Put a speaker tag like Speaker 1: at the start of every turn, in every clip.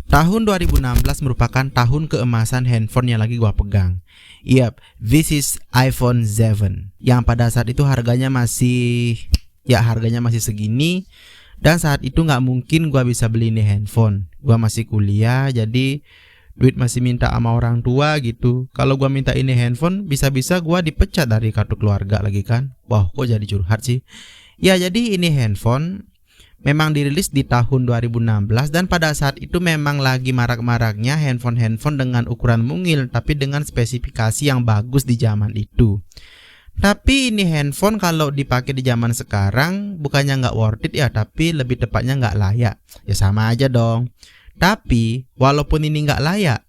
Speaker 1: Tahun 2016 merupakan tahun keemasan handphone yang lagi gua pegang. Yap, this is iPhone 7 yang pada saat itu harganya masih segini. Dan saat itu nggak mungkin gua bisa beli ini handphone. Gua masih kuliah, jadi duit masih minta sama orang tua gitu. Kalau gua minta ini handphone, bisa-bisa gua dipecat dari kartu keluarga lagi kan. Wah, kok jadi curhat sih. Ya, jadi ini handphone memang dirilis di tahun 2016 dan pada saat itu memang lagi marak-maraknya handphone-handphone dengan ukuran mungil tapi dengan spesifikasi yang bagus di zaman itu. Tapi ini handphone kalau dipakai di zaman sekarang bukannya nggak worth it ya, tapi lebih tepatnya nggak layak. Ya sama aja dong. Tapi walaupun ini nggak layak,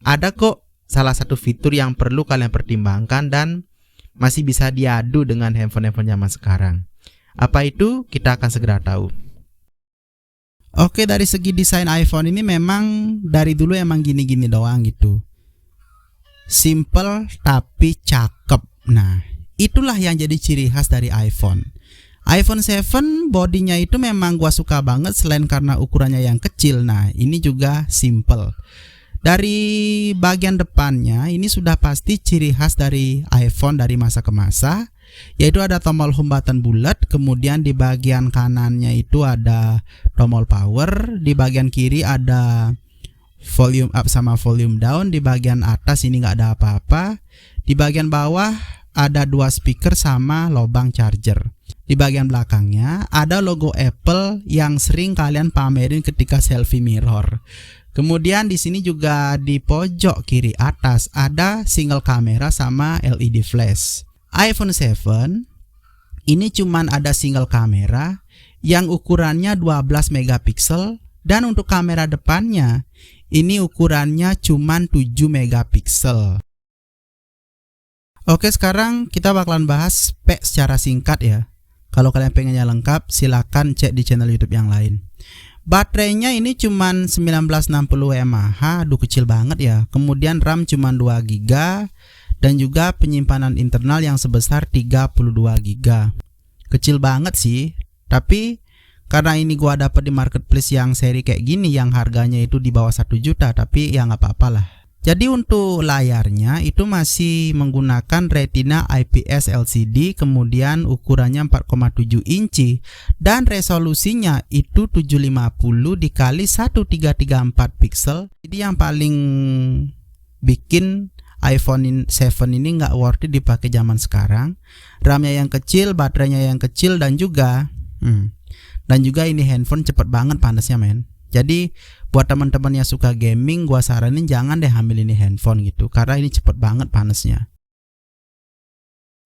Speaker 1: ada kok salah satu fitur yang perlu kalian pertimbangkan dan masih bisa diadu dengan handphone-handphone zaman sekarang. Apa itu? Kita akan segera tahu. Oke, dari segi desain iPhone ini memang dari dulu emang gini-gini doang gitu. Simple tapi cakep. Nah, itulah yang jadi ciri khas dari iPhone. iPhone 7 bodinya itu memang gua suka banget selain karena ukurannya yang kecil. Nah, ini juga simple. Dari bagian depannya ini sudah pasti ciri khas dari iPhone dari masa ke masa, yaitu ada tombol home button bulat, kemudian di bagian kanannya itu ada tombol power, di bagian kiri ada volume up sama volume down, di bagian atas ini nggak ada apa-apa, di bagian bawah ada dua speaker sama lubang charger. Di bagian belakangnya ada logo Apple yang sering kalian pamerin ketika selfie mirror. Kemudian di sini juga di pojok kiri atas ada single kamera sama LED flash. iPhone 7 ini cuman ada single kamera yang ukurannya 12 megapiksel dan untuk kamera depannya ini ukurannya cuman 7 megapiksel. Oke, sekarang kita bakalan bahas spek secara singkat ya. Kalau kalian pengennya lengkap silakan cek di channel YouTube yang lain. Baterainya ini cuman 1960 mAh, aduh kecil banget ya. Kemudian RAM cuman 2 GB dan juga penyimpanan internal yang sebesar 32 GB. Kecil banget sih, tapi karena ini gua dapat di marketplace yang seri kayak gini yang harganya itu di bawah 1 juta, tapi ya nggak apa-apa lah. Jadi untuk layarnya itu masih menggunakan Retina IPS LCD, kemudian ukurannya 4,7 inci dan resolusinya itu 750 dikali 1334 pixel. Jadi yang paling bikin iPhone 7 ini nggak worth it dipakai zaman sekarang. RAM-nya yang kecil, baterainya yang kecil dan juga ini handphone cepet banget panasnya men. Jadi buat teman-teman yang suka gaming, gua saranin jangan deh ambil ini handphone gitu karena ini cepet banget panasnya.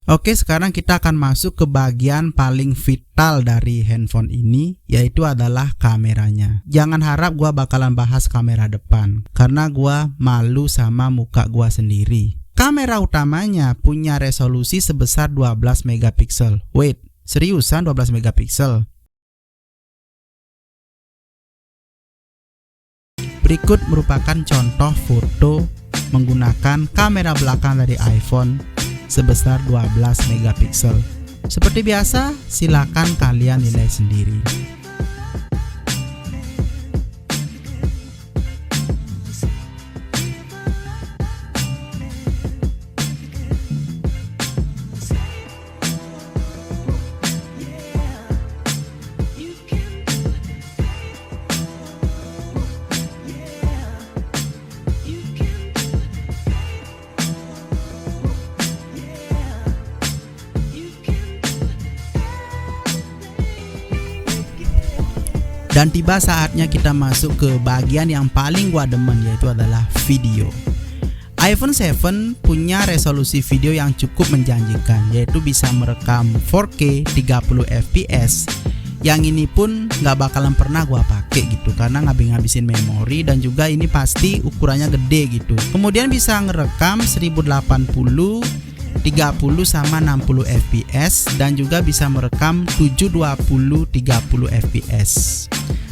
Speaker 1: Oke, sekarang kita akan masuk ke bagian paling vital dari handphone ini, yaitu adalah kameranya. Jangan harap gua bakalan bahas kamera depan karena gua malu sama muka gua sendiri. Kamera utamanya punya resolusi sebesar 12 megapiksel. Wait, seriusan 12 megapiksel? Berikut merupakan contoh foto menggunakan kamera belakang dari iPhone sebesar 12 megapiksel. Seperti biasa, silakan kalian nilai sendiri. Dan tiba saatnya kita masuk ke bagian yang paling gua demen, yaitu adalah video. iPhone 7 punya resolusi video yang cukup menjanjikan, yaitu bisa merekam 4K 30 fps. Yang ini pun nggak bakalan pernah gua pakai gitu karena ngabisin memori dan juga ini pasti ukurannya gede gitu. Kemudian bisa ngerekam 1080 30 sama 60 fps dan juga bisa merekam 720 30 fps.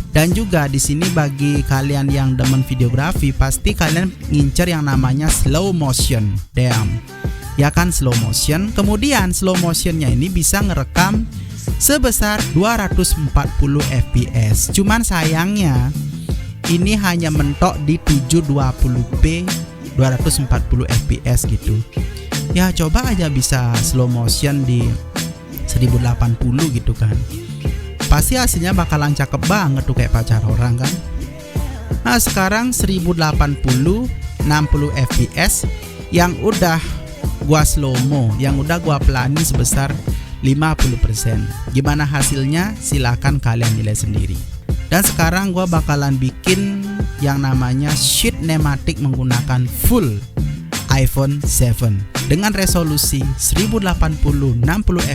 Speaker 1: Dan juga di sini bagi kalian yang demen videografi pasti kalian ngincer yang namanya slow motion. Damn. Ya kan, slow motion. Kemudian slow motionnya ini bisa ngerekam sebesar 240 fps. Cuman sayangnya ini hanya mentok di 720p 240 fps gitu. Ya coba aja bisa slow motion di 1080 gitu kan, pasti hasilnya bakalan cakep banget tuh kayak pacar orang kan. Nah sekarang 1080 60 fps yang udah gua slow mo, yang udah gua pelani sebesar 50%. Gimana hasilnya? Silakan kalian nilai sendiri. Dan sekarang gua bakalan bikin yang namanya sheet nematic menggunakan full iPhone 7 dengan resolusi 1080 60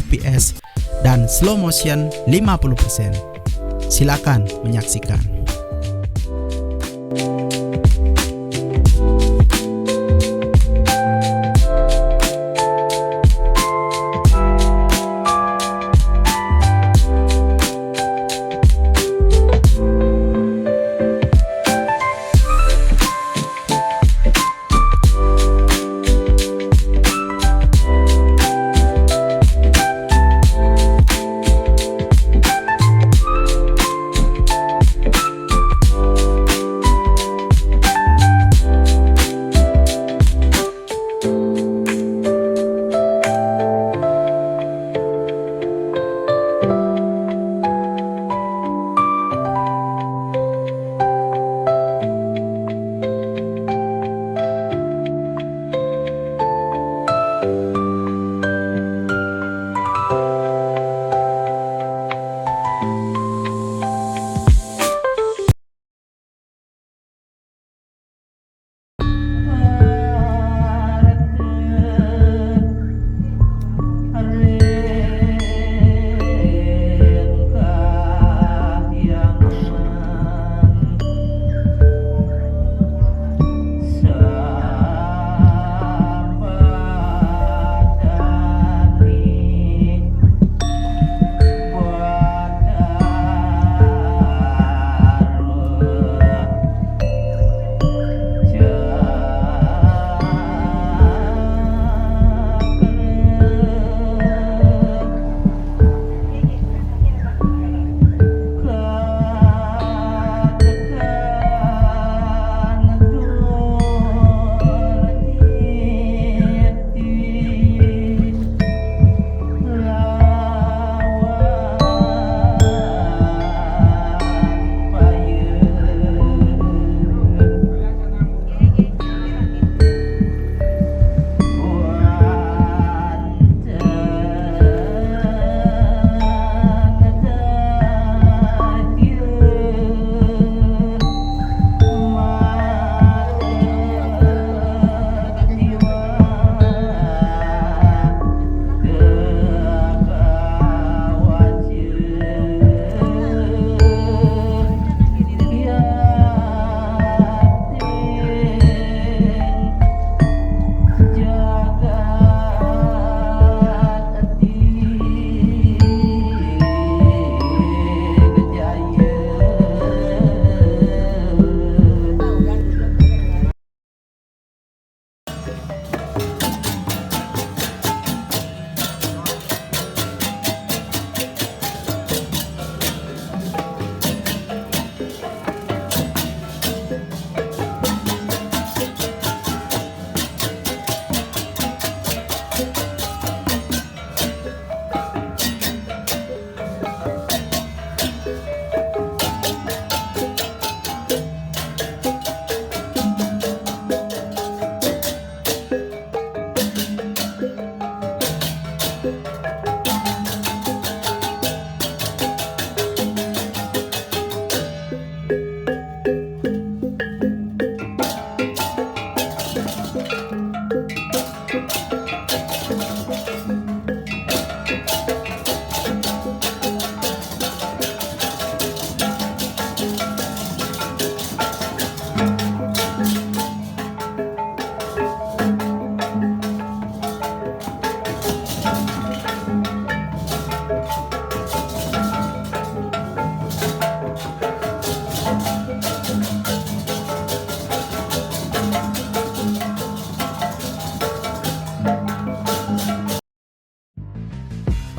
Speaker 1: fps dan slow motion 50%. Silakan menyaksikan.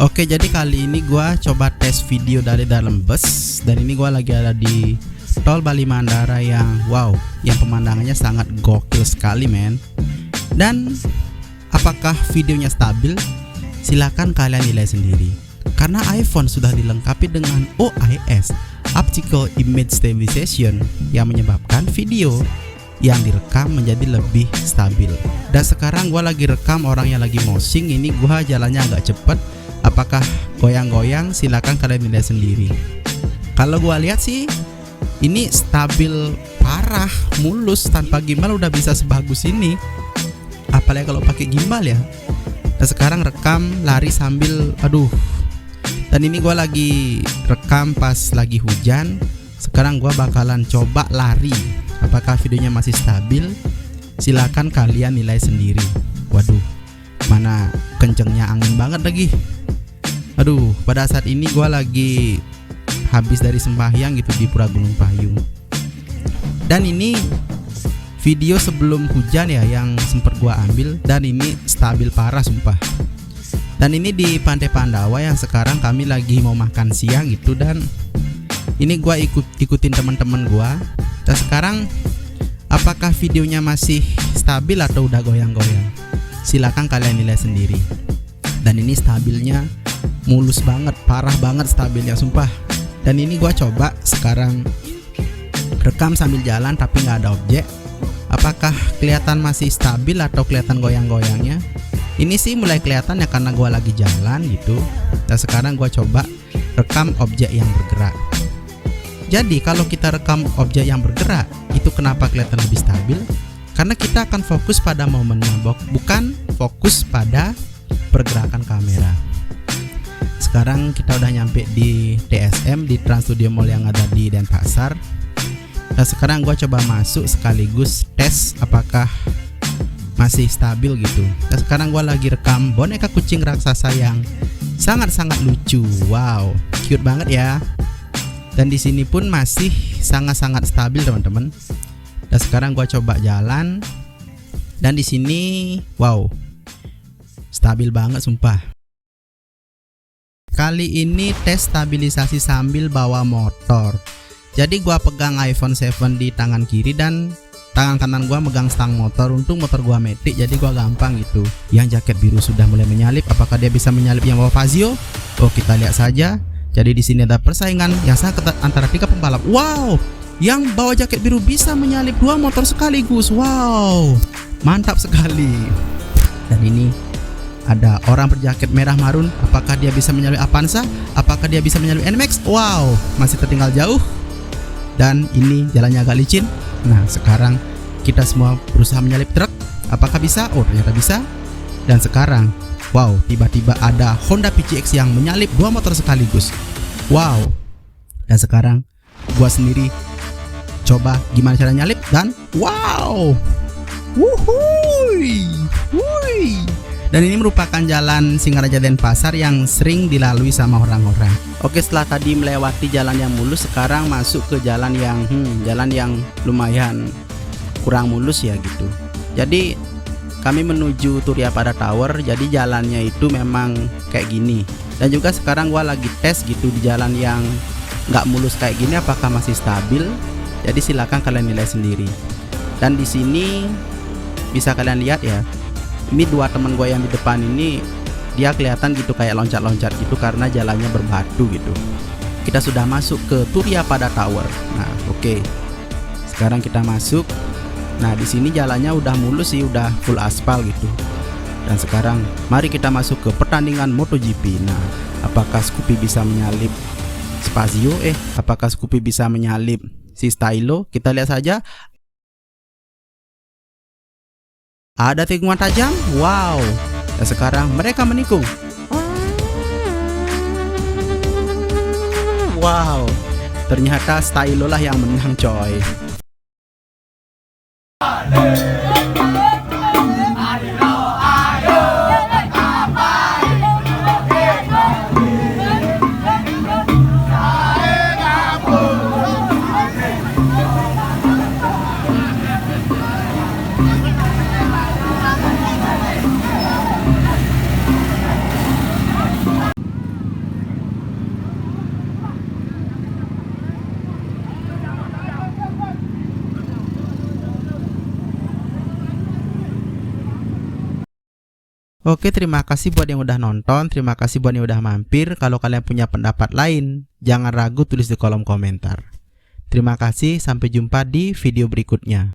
Speaker 2: Oke, jadi kali ini gua coba tes video dari dalam bus, dan ini gua lagi ada di
Speaker 1: tol Bali Mandara yang wow, yang pemandangannya sangat gokil sekali men. Dan apakah videonya stabil? Silakan kalian nilai sendiri. Karena iPhone sudah dilengkapi dengan OIS, Optical Image Stabilization, yang menyebabkan video yang direkam menjadi lebih stabil. Dan sekarang gua lagi rekam orang yang lagi moshing, ini gua jalannya agak cepet. Apakah goyang-goyang? Silakan kalian nilai sendiri. Kalau gua lihat sih ini stabil parah, mulus, tanpa gimbal udah bisa sebagus ini. Apalagi kalau pakai gimbal ya. Dan sekarang rekam lari sambil aduh. Dan ini gua lagi rekam pas lagi hujan. Sekarang gua bakalan coba lari. Apakah videonya masih stabil? Silakan kalian nilai sendiri. Waduh, mana kencengnya angin banget lagi. Aduh, pada saat ini gua lagi habis dari sembahyang gitu di Pura Gunung Payung. Dan ini video sebelum hujan ya yang sempat gua ambil, dan ini stabil parah sumpah. Dan ini di Pantai Pandawa yang sekarang kami lagi mau makan siang gitu, dan ini gua ikutin teman-teman gua. Dan sekarang apakah videonya masih stabil atau udah goyang-goyang? Silakan kalian nilai sendiri. Dan ini stabilnya mulus banget, parah banget stabilnya sumpah. Dan ini gua coba sekarang rekam sambil jalan tapi nggak ada objek. Apakah kelihatan masih stabil atau kelihatan goyang-goyangnya? Ini sih mulai kelihatan ya karena gua lagi jalan gitu. Dan sekarang gua coba rekam objek yang bergerak. Jadi kalau kita rekam objek yang bergerak, itu kenapa kelihatan lebih stabil? Karena kita akan fokus pada momennya, bukan fokus pada pergerakan kamera. Sekarang kita udah nyampe di TSM, di Trans Studio Mall yang ada di Denpasar. Dan sekarang gua coba masuk sekaligus tes apakah masih stabil gitu. Dan sekarang gua lagi rekam boneka kucing raksasa yang sangat-sangat lucu. Wow, cute banget ya. Dan di sini pun masih sangat-sangat stabil teman-teman. Dan sekarang gua coba jalan. Dan di sini wow, stabil banget sumpah. Kali ini tes stabilisasi sambil bawa motor. Jadi gua pegang iPhone 7 di tangan kiri dan tangan kanan gua megang stang motor. Untung motor gua metik jadi gua gampang gitu. Yang jaket biru sudah mulai menyalip. Apakah dia bisa menyalip yang bawa Fazio? Oh, kita lihat saja. Jadi di sini ada persaingan yang sangat ketat antara 3 pembalap. Wow, yang bawa jaket biru bisa menyalip 2 motor sekaligus. Wow, mantap sekali. Dan ini ada orang berjaket merah marun. Apakah dia bisa menyalip Avanza? Apakah dia bisa menyalip NMAX? Wow, masih tertinggal jauh. Dan ini jalannya agak licin. Nah, sekarang kita semua berusaha menyalip truk. Apakah bisa? Oh, ternyata bisa. Dan sekarang wow, tiba-tiba ada Honda PCX yang menyalip 2 motor sekaligus. Wow. Dan sekarang gua sendiri coba gimana cara nyalip dan wow. Wuhui. Wuhui. Dan ini merupakan jalan Singaraja Denpasar yang sering dilalui sama orang-orang. Oke, setelah tadi melewati jalan yang mulus, sekarang masuk ke jalan yang lumayan kurang mulus ya gitu. Jadi kami menuju Surya Pada Tower. Jadi jalannya itu memang kayak gini. Dan juga sekarang gua lagi tes gitu di jalan yang nggak mulus kayak gini, apakah masih stabil. Jadi silakan kalian nilai sendiri. Dan di sini bisa kalian lihat ya. Ini 2 teman gue yang di depan ini, dia kelihatan gitu kayak loncat-loncat gitu karena jalannya berbatu gitu. Kita sudah masuk ke Surya Pada Tower. Nah, oke. Sekarang kita masuk. Nah, di sini jalannya udah mulus sih, udah full aspal gitu. Dan sekarang mari kita masuk ke pertandingan MotoGP. Nah, apakah Scoopy bisa menyalip Spazio? Apakah Scoopy bisa menyalip si Stylo? Kita lihat saja. Ada tikungan tajam. Wow. Dan sekarang mereka menikung. Wow. Ternyata Stylo lah yang menang coy. Oke, terima kasih buat yang udah nonton, terima kasih buat yang udah mampir. Kalau kalian punya pendapat lain, jangan ragu tulis di kolom komentar. Terima kasih, sampai jumpa di video berikutnya.